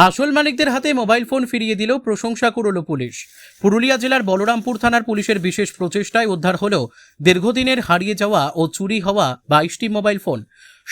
আসল মালিকদের হাতে মোবাইল ফোন ফিরিয়ে দিল, প্রশংসা করল পুলিশ। পুরুলিয়া জেলার বলরামপুর থানার পুলিশের বিশেষ প্রচেষ্টায় উদ্ধার হল দীর্ঘদিনের হারিয়ে যাওয়া ও চুরি হওয়া 22টি মোবাইল ফোন।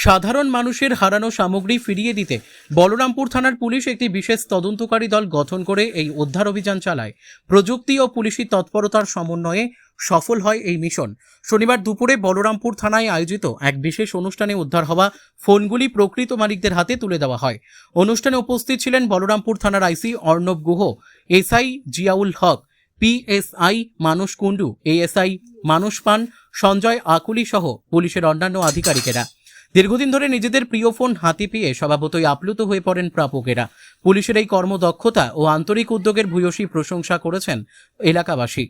সাধারণ মানুষের হারানো সামগ্রী ফিরিয়ে দিতে বলরামপুর থানার পুলিশ একটি বিশেষ তদন্তকারী দল গঠন করে এই উদ্ধার অভিযান চালায়। প্রযুক্তি ও পুলিশি তৎপরতার সমন্বয়ে সফল হয় এই মিশন। শনিবার দুপুরে বলরামপুর থানায় আয়োজিত এক বিশেষ অনুষ্ঠানে উদ্ধার হওয়া ফোনগুলি প্রকৃত মালিকদের হাতে তুলে দেওয়া হয়। অনুষ্ঠানে উপস্থিত ছিলেন বলরামপুর থানার আইসি অর্ণব গুহ, এসআই জিয়াউল হক, পিএসআই মানস কুণ্ডু, এএসআই মানস পান, সঞ্জয় আকুলি সহ পুলিশের অন্যান্য আধিকারিকেরা। দীর্ঘদিন ধরে নিজেদের প্রিয় ফোন হাতে পেয়ে স্বভাবতই আপ্লুত হয়ে পড়েন প্রাপকেরা। পুলিশের এই কর্মদক্ষতা ও আন্তরিক উদ্যোগের ভূয়সী প্রশংসা করেছেন এলাকাবাসী।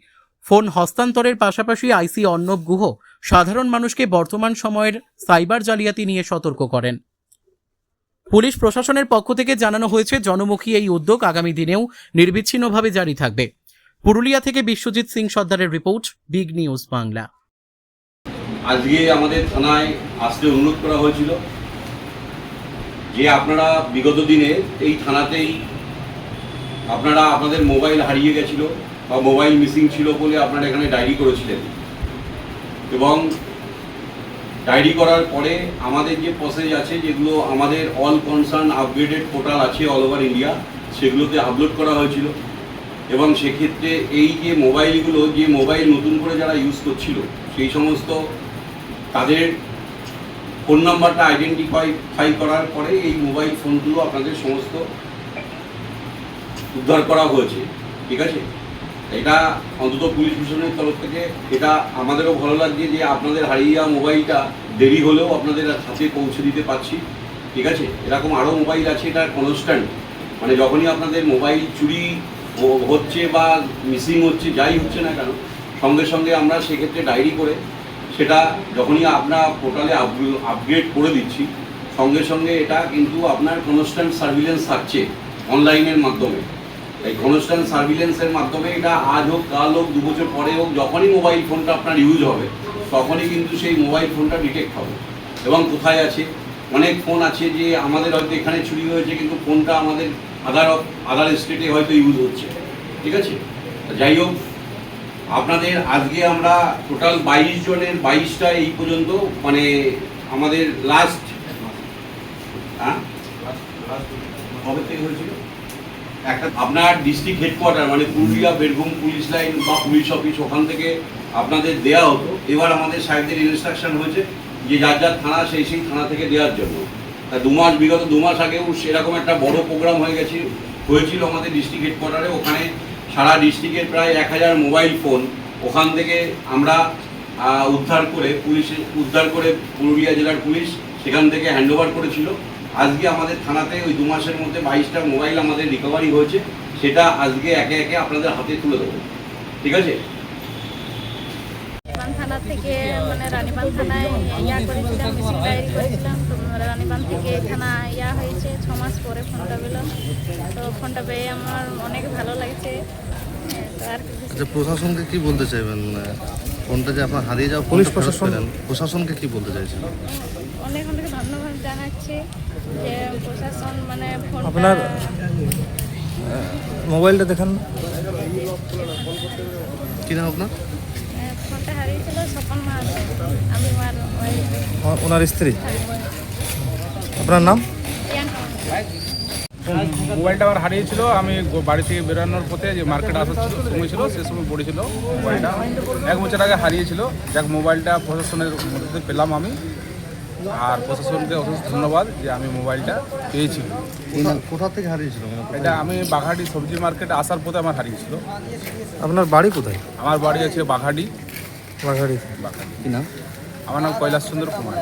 ফোন হস্তান্তরের পাশাপাশি আইসি অর্ণব গুহ সাধারণ মানুষকে বর্তমান সময়ের সাইবার জালিয়াতি নিয়ে সতর্ক করেন। পুলিশ প্রশাসনের পক্ষ থেকে জানানো হয়েছে, জনমুখী এই উদ্যোগ আগামী দিনেও নির্বিচ্ছিন্নভাবে জারি থাকবে। পুরুলিয়া থেকে বিশ্বজিৎ সিং সর্দারের রিপোর্ট, বিগ নিউজ বাংলা। আজকে আমাদের থানায় আসতে অনুরোধ করা হয়েছিল যে আপনারা বিগত দিনে এই থানাতেই আপনারা আপনাদের মোবাইল হারিয়ে গেছিল বা মোবাইল মিসিং ছিল বলে আপনারা এখানে ডায়েরি করেছিলেন, এবং ডায়েরি করার পরে আমাদের যে প্রসেস আছে, যেগুলো আমাদের অল কনসার্ন আপগ্রেডেড পোর্টাল আছে অল ওভার ইন্ডিয়া, সেগুলোতে আপলোড করা হয়েছিল। এবং সেক্ষেত্রে এই যে মোবাইলগুলো, যে মোবাইল নতুন করে যারা ইউজ করছিল, সেই সমস্ত তাদের ফোন নাম্বারটা আইডেন্টিফাই করার পরে এই মোবাইল ফোনগুলো আপনাদের সমস্ত উদ্ধার করা হয়েছে। ঠিক আছে, এটা অন্তত পুলিশ প্রশাসনের তরফ থেকে এটা আমাদেরও ভালো লাগছে যে আপনাদের হারিয়ে যাওয়া মোবাইলটা দেরি হলেও আপনাদের হাতে পৌঁছে দিতে পারছি। ঠিক আছে, এরকম আরও মোবাইল আছে, এটা কনস্ট্যান্ট, মানে যখনই আপনাদের মোবাইল চুরি হচ্ছে বা মিসিং হচ্ছে, যাই হচ্ছে না কেন, সঙ্গে সঙ্গে আমরা সেক্ষেত্রে ডায়েরি করে সেটা যখনই আপনার পোর্টালে আপগ্রেড করে দিচ্ছি, সঙ্গে সঙ্গে এটা কিন্তু আপনার কনস্ট্যান্ট সার্ভিলেন্স থাকছে অনলাইনের মাধ্যমে। এই কনস্ট্যান্ট সার্ভিলেন্সের মাধ্যমে এটা আজ হোক, কাল হোক, 2 বছর পরে হোক, যখনই মোবাইল ফোনটা আপনার ইউজ হবে তখনই কিন্তু সেই মোবাইল ফোনটা ডিটেক্ট হবে এবং কোথায় আছে। অনেক ফোন আছে যে আমাদের হয়তো এখানে চুরি হয়েছে কিন্তু ফোনটা আমাদের আদার স্টেটে হয়তো ইউজ হচ্ছে। ঠিক আছে, যাই হোক, আপনাদের আজকে আমরা টোটাল 22 জনের 22টা এই পর্যন্ত, মানে আমাদের লাস্ট কবে থেকে হয়েছিল একটা আপনার ডিস্ট্রিক্ট হেডকোয়ার্টার, মানে পুরুলিয়া বীরভূম পুলিশ লাইন বা পুলিশ অফিস, ওখান থেকে আপনাদের দেয়া হতো। এবার আমাদের সাহেবদের ইনস্ট্রাকশন হয়েছে যে যার যার থানা সেই থানা থেকে দেওয়ার জন্য। তা বিগত 2 মাস আগেও সেরকম একটা বড় প্রোগ্রাম হয়েছিল আমাদের ডিস্ট্রিক্ট হেডকোয়ার্টারে। ওখানে সারা ডিস্ট্রিক্টের প্রায় 1000 মোবাইল ফোন ওখান থেকে আমরা উদ্ধার করে পুরুলিয়া জেলার পুলিশ সেখান থেকে হ্যান্ডওভার করেছিল। আজকে আমাদের থানাতে ওই 2 মাসের মধ্যে 22টা মোবাইল আমাদের রিকভারি হয়েছে, সেটা আজকে একে একে আপনাদের হাতে তুলে দেবো। ঠিক আছে, থানা থেকে মানে রানীবাঁধ থানায় করেছিলাম, মিসিং ডায়েরি করেছিলাম। তো রানীবাঁধ থেকে থানা হয়েছে 6 মাস পরে ফোনটা পেলাম। তো ফোনটা পেয়ে আমার অনেক ভালো লাগছে। তো আর আচ্ছা, প্রশাসনকে কি বলতে চাইবেন? ফোনটা যে আপনার হারিয়ে যাওয়া পুলিশ প্রশাসনকে কি বলতে চাইছেন? অনেক অনেক ধন্যবাদ জানাচ্ছি যে প্রশাসন মানে ফোন আপনার মোবাইলটা দেখান। কি নাম আপনার? ফোনটা হারিয়েছিল স্বপন মাহাতো, আমি ওনার স্ত্রী। আপনার নাম? মোবাইলটা আমার হারিয়েছিল। আমি বাড়ি থেকে বেরোনোর পথে যে মার্কেট আসার সময় ছিল, সে সময় পড়েছিল মোবাইলটা। 1 বছর আগে হারিয়েছিল। যাক, মোবাইলটা প্রশাসনের মধ্যে পেলাম আমি, আর প্রশাসনকে অশেষ ধন্যবাদ যে আমি মোবাইলটা পেয়েছি। কোথা থেকে হারিয়েছিল? এটা আমি বাঘাটি সবজি মার্কেটে আসার পথে আমার হারিয়েছিল। আপনার বাড়ি কোথায়? আমার বাড়ি আছে বাঘাটি। বাঘাড়ি। কি নাম? আমার নাম কৈলাস চন্দ্র কুমার।